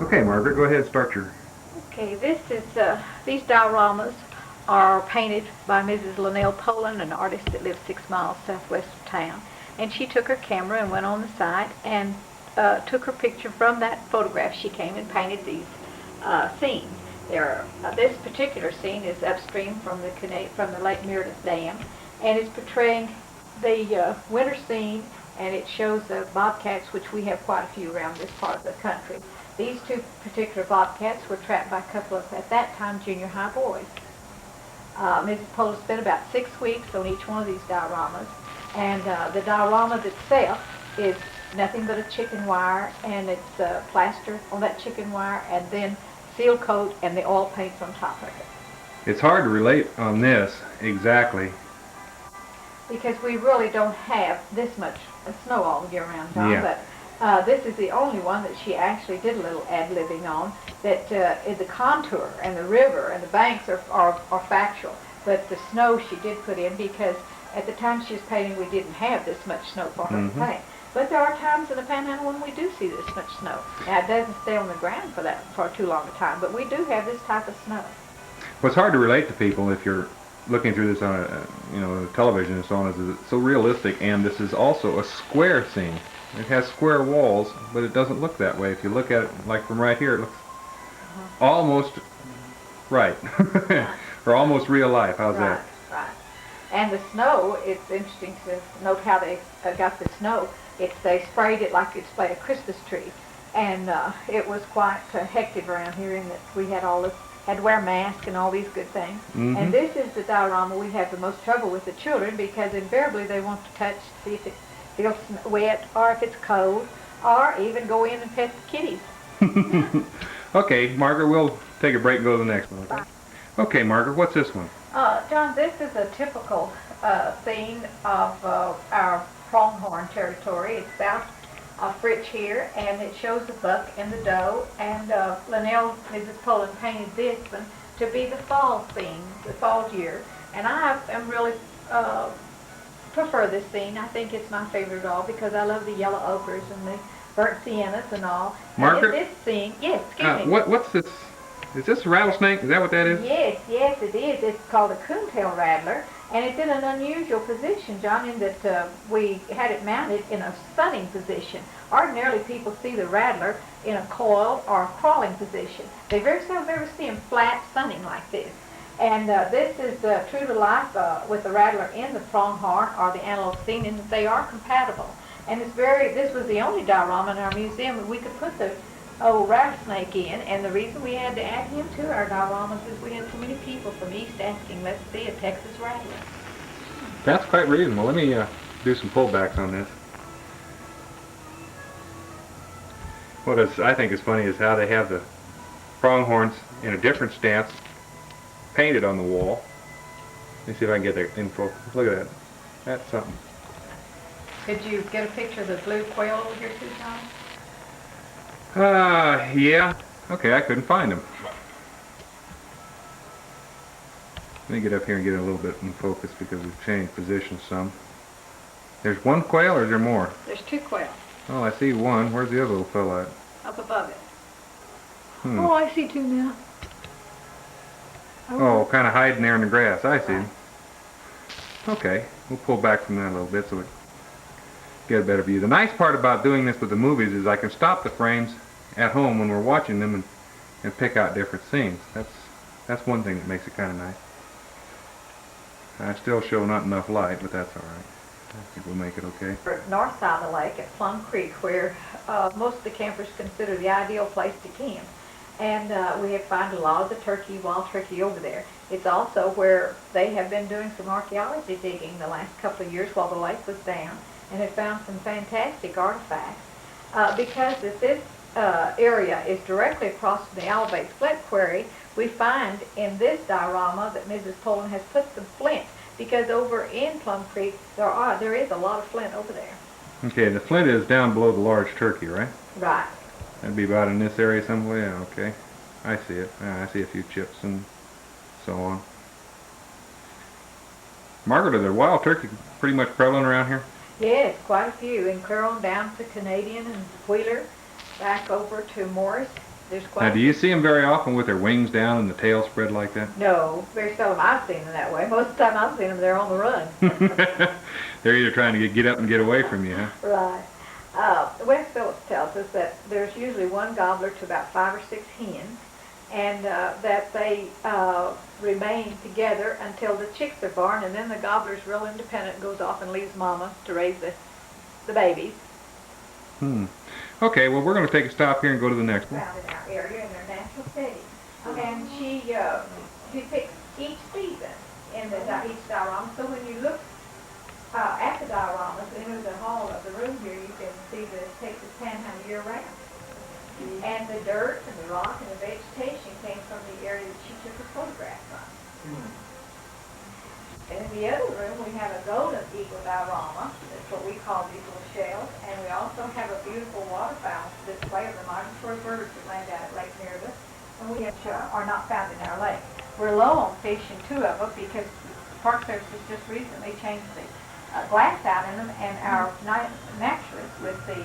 Okay, Margaret, go ahead and start your... Okay, these dioramas are painted by Mrs. Linnell Poland, an artist that lives 6 miles southwest of town. And she took her camera and went on the site and took her picture from that photograph. She came and painted these scenes. This particular scene is upstream from the Lake Meredith Dam, and it's portraying the winter scene, and it shows the bobcats, which we have quite a few around this part of the country. These two particular bobcats were trapped by a couple of, at that time, junior high boys. Mrs. Poland spent about 6 weeks on each one of these dioramas, and the diorama itself is nothing but a chicken wire, and it's plaster on that chicken wire, and then seal coat and the oil paints on top of it. It's hard to relate on this exactly. Because we really don't have this much snow all year round, John, yeah. But this is the only one that she actually did a little ad-libbing on, that the contour and the river and the banks are factual, but the snow she did put in, because at the time she was painting we didn't have this much snow for her to paint. But there are times in the Panhandle when we do see this much snow. Now, it doesn't stay on the ground for too long a time, but we do have this type of snow. Well, it's hard to relate to people if you're looking through this on a television and so on. It's so realistic, and this is also a square scene. It has square walls, but it doesn't look that way. If you look at it like from right here, it looks almost right, or almost real life. How's that? Right. And the snow, it's interesting to note how they got the snow. They sprayed it like you'd spray a Christmas tree, and it was quite hectic around here in that we had had to wear masks and all these good things. And this is the diorama we have the most trouble with the children, because invariably they want to touch, see if it feels wet or if it's cold, or even go in and pet the kitties. Okay, Margaret, we'll take a break and go to the next one. Okay, okay, Margaret, what's this one? John, this is a typical scene of our pronghorn territory. It's south of Fritch here, and it shows the buck and the doe, and Linnell, Mrs. Poland, painted this one to be the fall scene, the fall year, and I am really prefer this scene. I think it's my favorite of all, because I love the yellow ochres and the burnt siennas and all. Margaret? And in this scene, yes, excuse me. What's this? Is this a rattlesnake? Is that what that is? Yes, it is. It's called a Coontail Rattler, and it's in an unusual position, John, in that we had it mounted in a sunning position. Ordinarily, people see the rattler in a coiled or a crawling position. They very seldom ever see him flat sunning like this. And this is true to life with the rattler in the pronghorn or the antelope scene, in that they are compatible. And this was the only diorama in our museum that we could put the old rattlesnake in, and the reason we had to add him to our dioramas is we had so many people from East asking, let's see a Texas rattler. That's quite reasonable. Let me do some pullbacks on this. What I think is funny is how they have the pronghorns in a different stance painted on the wall. Let me see if I can get the info. Look at that. That's something. Could you get a picture of the blue quail over here too, Tom? Yeah. Okay, I couldn't find them. Let me get up here and get it a little bit in focus, because we've changed positions some. There's one quail, or is there more? There's 2 quails. Oh, I see one. Where's the other little fella at? Up above it. Oh, I see 2 now. Oh, kind of hiding there in the grass. I see. Okay, we'll pull back from that a little bit so we get a better view. The nice part about doing this with the movies is I can stop the frames at home when we're watching them and pick out different scenes. That's one thing that makes it kind of nice. I still show not enough light, but that's all right. I think we'll make it okay. North side of the lake at Plum Creek, where most of the campers consider the ideal place to camp. And we have found a lot of the wild turkey over there. It's also where they have been doing some archaeology digging the last couple of years while the lake was down, and have found some fantastic artifacts. Because this area is directly across from the Alabate Flint Quarry, we find in this diorama that Mrs. Poland has put some flint, because over in Plum Creek there is a lot of flint over there. Okay, the flint is down below the large turkey, right? Right. That'd be about in this area somewhere. Yeah, okay. I see it. I see a few chips and so on. Margaret, are there wild turkey pretty much prevalent around here? Yes, quite a few, and clear on down to Canadian and Wheeler, back over to Morris, There's Now, quite. do you see them very often with their wings down and the tail spread like that? No, very seldom I've seen them that way. Most of the time I've seen them, they're on the run. They're either trying to get up and get away from you, huh? Right. Wes Phillips tells us that there's usually one gobbler to about 5 or 6 hens, and that they remain together until the chicks are born, and then the gobbler's real independent and goes off and leaves mama to raise the babies. Okay, well, we're going to take a stop here and go to the next one. Found in our area in their natural setting. And she depicts each season in each diorama. So when you look at the dioramas, into the hall of the room here, you can see the Texas Panhandle year-round. And the dirt and the rock and the vegetation came from the area that she took a photograph from. And in the other room, we have a golden eagle diorama. That's what we call these little shells. And we also have a beautiful waterfowl display of the migratory birds that land out at Lake Meredith. And we are not found in our lake. We're low on fish in 2 of them because the Park Service has just recently changed the glass out in them, and our naturalist with the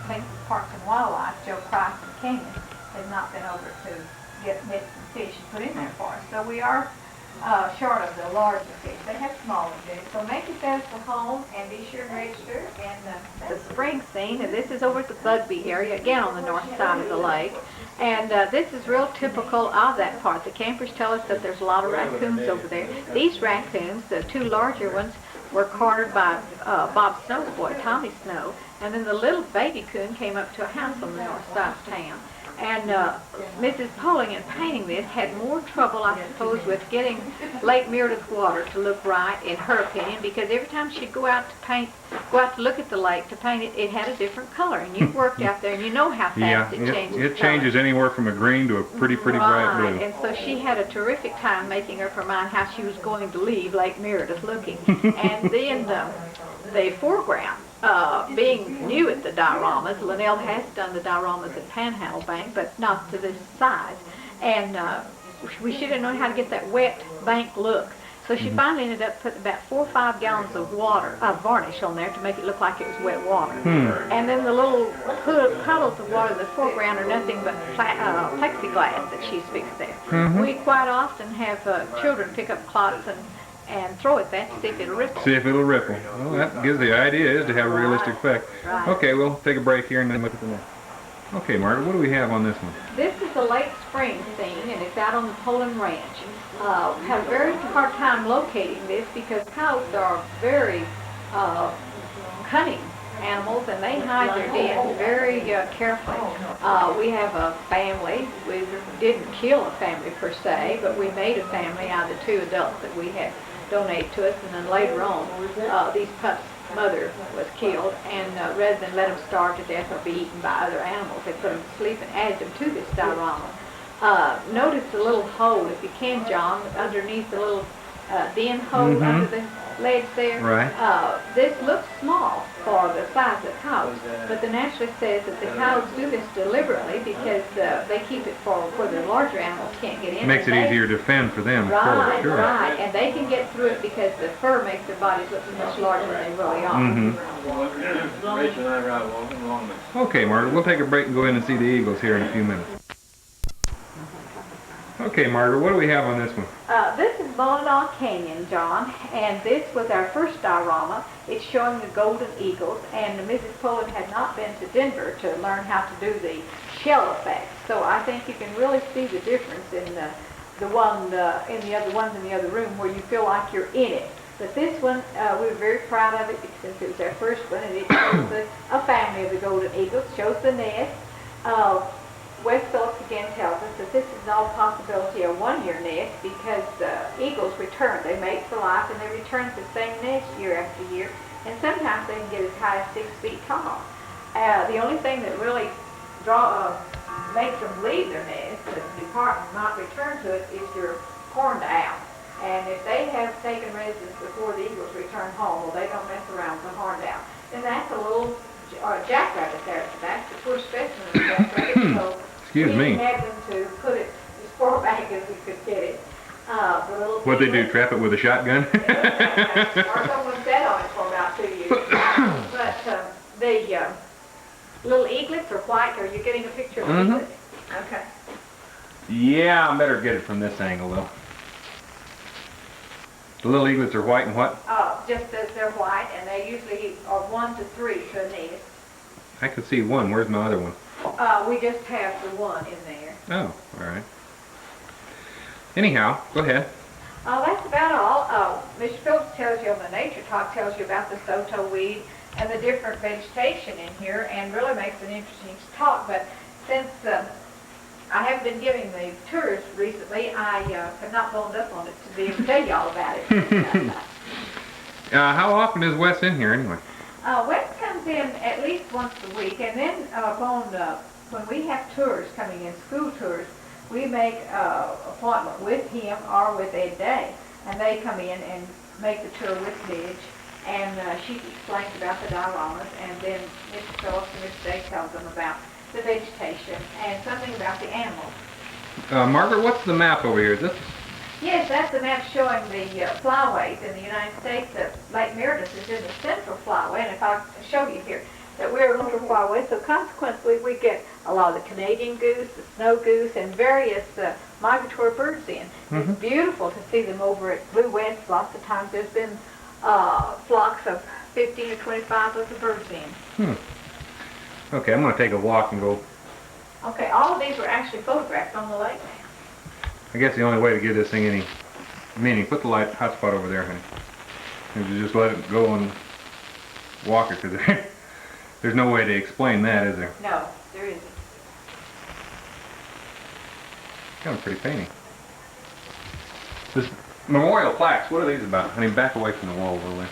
Texas Parks and Wildlife, Joe Price and Canyon, has not been over to get nets and fish and put in there for us. So we are short of the larger fish. They have smaller fish. So make yourselves at home and be sure and register. And the spring scene, and this is over at the Bugby area, again on the north side of the lake. And this is real typical of that part. The campers tell us that there's a lot of raccoons over there. These raccoons, the 2 larger ones, were cornered by Bob Snow's boy, Tommy Snow, and then the little baby coon came up to a house on the north side of town. And Mrs. Poling, in painting this, had more trouble, I suppose, with getting Lake Meredith water to look right, in her opinion, because every time she'd go out to look at the lake to paint it, it had a different color. And you've worked out there, and you know how fast it changes. It changes anywher from a green to a pretty bright blue. And so she had a terrific time making up her mind how she was going to leave Lake Meredith looking. And then the foreground, being new at the dioramas, Linnell has done the dioramas at Panhandle Bank, but not to this size. And we should have known how to get that wet bank look. So she finally ended up putting about 4 or 5 gallons of water, varnish on there to make it look like it was wet water. And then the little puddles of water in the foreground are nothing but plexiglass that she's fixed there. We quite often have children pick up clots and throw it there to see if it'll ripple. See if it'll ripple. Well, that gives the idea is to have a realistic effect. Right. Okay, we'll take a break here and then look at the next. Okay, Margaret, what do we have on this one? This is the late spring scene, and it's out on the Poland Ranch. Have a very hard time locating this because coyotes are very cunning animals, and they hide their dens very carefully. We have a family. We didn't kill a family per se, but we made a family out of the 2 adults that we had donated to us, and then later on, these pups' mother was killed, and rather than let them starve to death or be eaten by other animals, they put them to sleep and added them to this diorama. Notice the little hole, if you can, John, underneath the little den hole under the ledge there. Right. This looks small for the size of cows, but the naturalist says that the cows do this deliberately because they keep it for where the larger animals can't get in. Makes it easier to fend for them, of course, sure. Right, and they can get through it because the fur makes their bodies look much larger than they really are. Okay, Margaret, we'll take a break and go in and see the eagles here in a few minutes. Okay, Margaret, what do we have on this one? This is Ballinaw Canyon, John, and this was our first diorama. It's showing the golden eagles, and Mrs. Poland had not been to Denver to learn how to do the shell effects. So I think you can really see the difference in the ones in the other room where you feel like you're in it. But this one, we were very proud of it since it was our first one, and it shows a family of the golden eagles, shows the nest. Wes Phillips again tells us that this is in all possibility a 1-year nest because eagles return. They mate for life and they return to the same nest year after year, and sometimes they can get as high as 6 feet tall. The only thing that really makes them leave their nest, to depart and not return to it, is your horned owl. And if they have taken residence before the eagles return home, well, they don't mess around with the horned owl. And that's a little jackrabbit there. That's the poor specimen of the jackrabbit. So Excuse me. we had them to put it as far back as we could get it. What'd they do, trap it with a shotgun? Or someone sat on it for about 2 years. But the little eaglets are white. Are you getting a picture of the eaglets? Okay. Yeah, I better get it from this angle though. The little eaglets are white and what? Just as they're white, and they usually are 1 to 3 to a nest. I could see one. Where's my other one? We just have the one in there. Oh, alright. Anyhow, go ahead. That's about all. Mr. Phillips tells you on the Nature Talk, tells you about the soto weed and the different vegetation in here, and really makes an interesting talk. But since I haven't been giving the tours recently, I have not boned up on it to be able to tell you all about it. How often is Wes in here anyway? Wes comes in at least once a week, and then when we have tours coming in, school tours, we make an appointment with him or with Ed Day, and they come in and make the tour with Midge, and she explains about the dioramas, and then Mr. Phillips and Mr. Day tells them about the vegetation and something about the animals. Margaret, what's the map over here? Is this? Yes, that's the map showing the flyways in the United States. Lake Meredith is in the central flyway, and if I show you here, that we're a little flyway, so consequently we get a lot of the Canadian goose, the snow goose, and various migratory birds in. Mm-hmm. It's beautiful to see them over at Blue West. Lots of times there's been flocks of 15 or 25 of the birds in. Okay, I'm going to take a walk and go. Okay, all of these were actually photographed on the lake now. I guess the only way to give this thing any meaning, put the light hotspot over there, honey. And just let it go and walk it, because there's no way to explain that, is there? No, there isn't. Kind of pretty painting. This memorial plaques, what are these about? Honey, back away from the wall a little bit.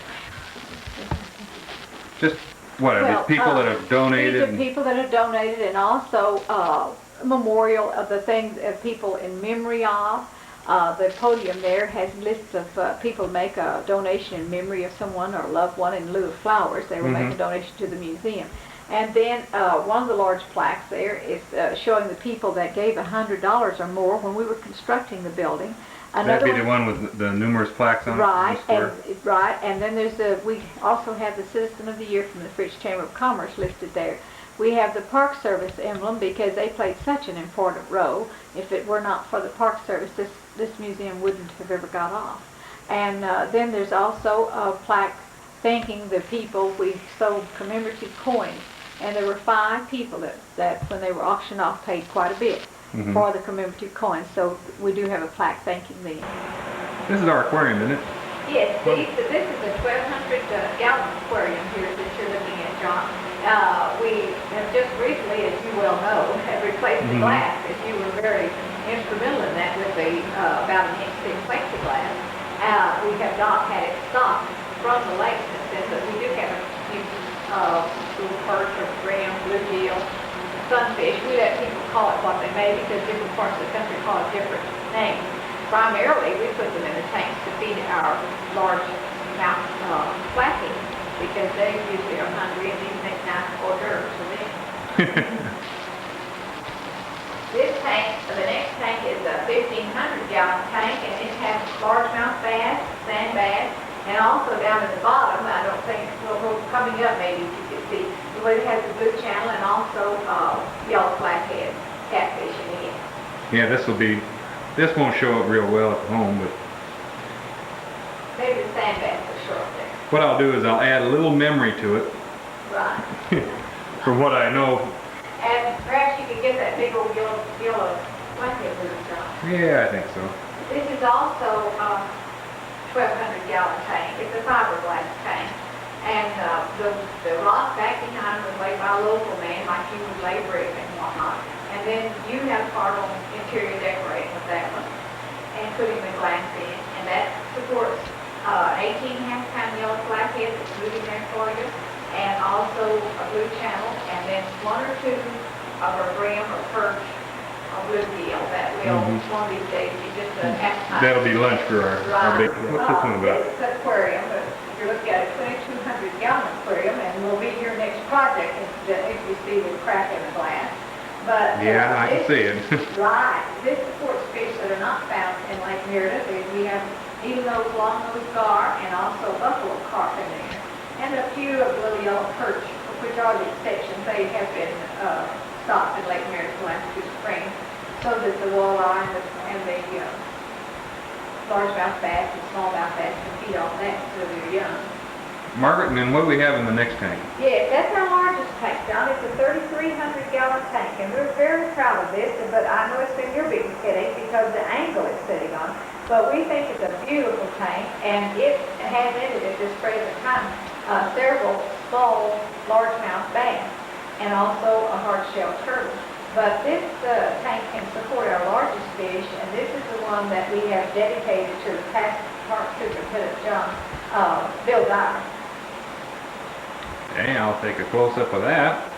Just, what, are these people that have donated? These are people that have donated, and also a memorial of the things of people in memory of. The podium there has lists of people make a donation in memory of someone or a loved one in lieu of flowers. They will make a donation to the museum. And then one of the large plaques there is showing the people that gave $100 or more when we were constructing the building. That'd be the one with the numerous plaques on right, it? Right, and then there's we also have the Citizen of the Year from the Fritch Chamber of Commerce listed there. We have the Park Service emblem because they played such an important role. If it were not for the Park Service, this museum wouldn't have ever got off. And then there's also a plaque thanking the people. We sold commemorative coins, and there were 5 people that when they were auctioned off paid quite a bit for the commemorative coins. So we do have a plaque thanking them. This is our aquarium, isn't it? Yes, this is a 1,200-gallon aquarium here that you're looking at, John. We have just recently, as you well know, have replaced the glass, as you were very instrumental in that with the about an inch thick plexiglass. We have not had it stopped from the lake since then, but we do have a few little perch or brim, bluegill, sunfish. We let people call it what they may because different parts of the country call it different names. Primarily, we put them in the tanks to feed our large mouth flatheads because they usually are hungry and these make nice hors d'oeuvres for them. This tank, the next tank is a 1,500-gallon tank, and it has largemouth bass, sand bass, and also down at the bottom, I don't think, well, coming up maybe you can see, it has a blue channel and also yellow flathead catfish in it. Yeah, this won't show up real well at home, but Maybe the sand bass will show up there. what I'll do is I'll add a little memory to it Right. from what I know. And perhaps you could get that big old yellow flathead blue John. Yeah, I think so. This is also a 1,200-gallon tank. It's a fiberglass tank. And the rock back behind was laid by a local man, like you would lay brick and whatnot. And then you have part on interior decorating with that one and putting the glass in. And that supports an 18.5-pound yellow flathead that's moving there for you. And also a blue channel, and then 1 or 2 of a brim or perch or bluegill that will, one of these days, be just an appetite. That'll be lunch for our big, what's this one about? It's an aquarium, but you're looking at a 2,200-gallon aquarium, and we'll be your next project if you see the crack in the glass. But Yeah, I can see it. Right. This supports fish that are not found in Lake Meredith. We have even-nosed, long-nosed gar, and also buffalo carp in there. And a few of the little yellow perch, which are the exceptions. They have been stopped in Lake Meredith last two springs, so that the walleye and the largemouth bass and smallmouth bass can feed off that until they're young. Margaret, and then what do we have in the next tank? Yes, that's our largest tank, John. It's a 3,300-gallon tank, and we're very proud of this, but I know it's been your biggest headache because the angle it's sitting on. But we think it's a beautiful tank, and it has in it at this present time several small largemouth bass and also a hard-shell turtle. But this tank can support our largest fish, and this is the one that we have dedicated to the past park superintendent, John Bill Dyer. Okay, I'll take a close-up of that.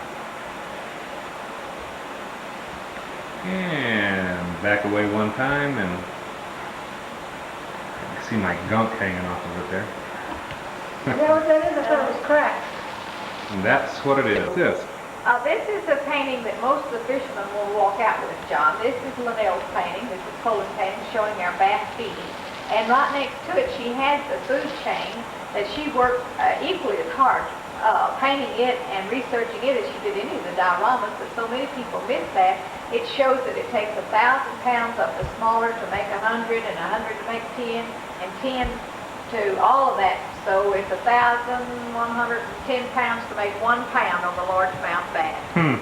And back away one time, and I can see my gunk hanging off of it there. Is that what that is? I thought it was cracked. And that's what it is. This is a painting that most of the fishermen will walk out with, John. This is Lavelle's painting. This is Poland's painting showing our bass feeding. And right next to it, she has the food chain that she worked equally as hard painting it and researching it as she did any of the dioramas, but so many people miss that. It shows that it takes 1,000 pounds of the smaller to make 100, and 100 to make 10, and 10 to all of that. So it's 1,110 pounds to make 1 pound on the largemouth bass. And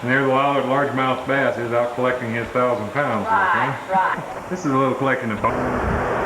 there's a largemouth bass is out collecting his 1,000 pounds. Right, right. This is a little collection of bones.